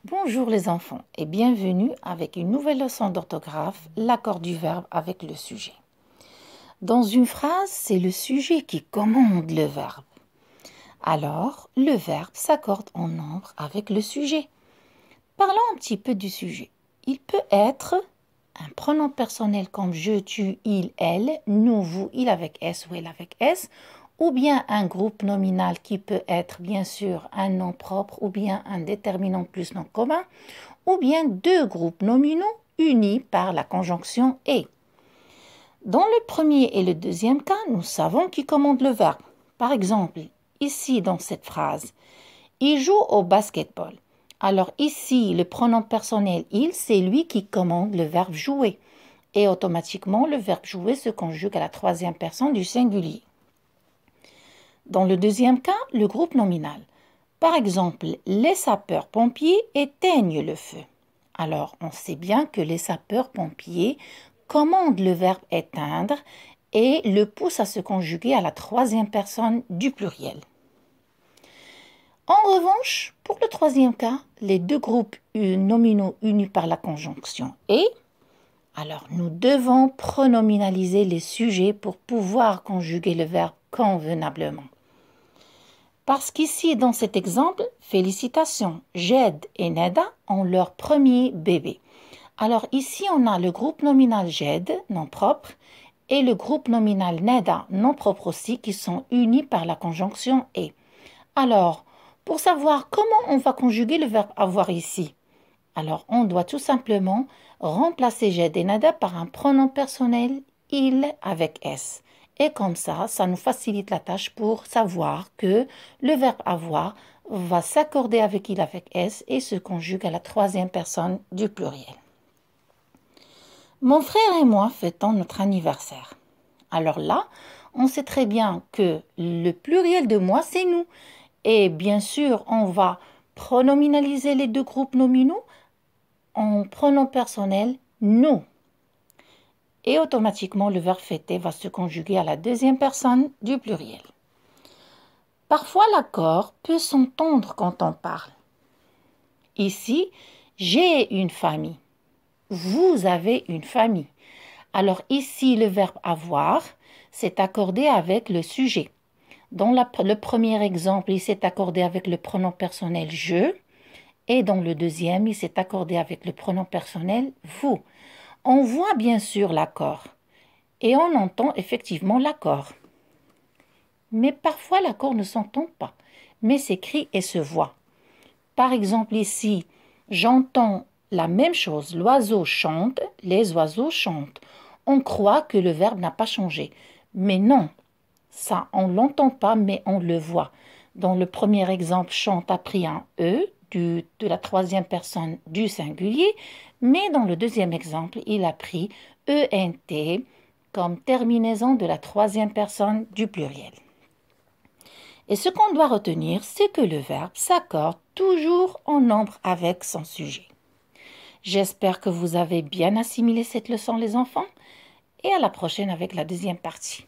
Bonjour les enfants et bienvenue avec une nouvelle leçon d'orthographe, l'accord du verbe avec le sujet. Dans une phrase, c'est le sujet qui commande le verbe. Alors, le verbe s'accorde en nombre avec le sujet. Parlons un petit peu du sujet. Il peut être un pronom personnel comme je, tu, il, elle, nous, vous, il avec S ou elle avec S, ou bien un groupe nominal qui peut être bien sûr un nom propre ou bien un déterminant plus nom commun, ou bien deux groupes nominaux unis par la conjonction « et ». Dans le premier et le deuxième cas, nous savons qui commande le verbe. Par exemple, ici dans cette phrase, « il joue au basketball ». Alors ici, le pronom personnel « il », c'est lui qui commande le verbe « jouer ». Et automatiquement, le verbe « jouer » se conjugue à la troisième personne du singulier. Dans le deuxième cas, le groupe nominal. Par exemple, les sapeurs-pompiers éteignent le feu. Alors, on sait bien que les sapeurs-pompiers commandent le verbe éteindre et le poussent à se conjuguer à la troisième personne du pluriel. En revanche, pour le troisième cas, les deux groupes nominaux unis par la conjonction « et », alors nous devons pronominaliser les sujets pour pouvoir conjuguer le verbe convenablement. Parce qu'ici, dans cet exemple, félicitations, Jed et Neda ont leur premier bébé. Alors ici, on a le groupe nominal Jed, nom propre, et le groupe nominal Neda, nom propre aussi, qui sont unis par la conjonction « et ». Alors, pour savoir comment on va conjuguer le verbe avoir ici, alors on doit tout simplement remplacer Jed et Neda par un pronom personnel « il » avec S. Et comme ça nous facilite la tâche pour savoir que le verbe avoir va s'accorder avec il avec S et se conjugue à la troisième personne du pluriel. Mon frère et moi fêtons notre anniversaire. Alors là, on sait très bien que le pluriel de moi, c'est nous. Et bien sûr, on va pronominaliser les deux groupes nominaux en pronom personnel nous. Et automatiquement, le verbe fêter va se conjuguer à la deuxième personne du pluriel. Parfois, l'accord peut s'entendre quand on parle. Ici, j'ai une famille. Vous avez une famille. Alors ici, le verbe avoir s'est accordé avec le sujet. Dans le premier exemple, il s'est accordé avec le pronom personnel « je » et dans le deuxième, il s'est accordé avec le pronom personnel « vous ». On voit bien sûr l'accord et on entend effectivement l'accord. Mais parfois l'accord ne s'entend pas, mais s'écrit et se voit. Par exemple ici, j'entends la même chose, l'oiseau chante, les oiseaux chantent. On croit que le verbe n'a pas changé, mais non, ça on ne l'entend pas mais on le voit. Dans le premier exemple, chante a pris un E de la troisième personne du singulier, mais dans le deuxième exemple, il a pris ENT comme terminaison de la troisième personne du pluriel. Et ce qu'on doit retenir, c'est que le verbe s'accorde toujours en nombre avec son sujet. J'espère que vous avez bien assimilé cette leçon, les enfants, et à la prochaine avec la deuxième partie.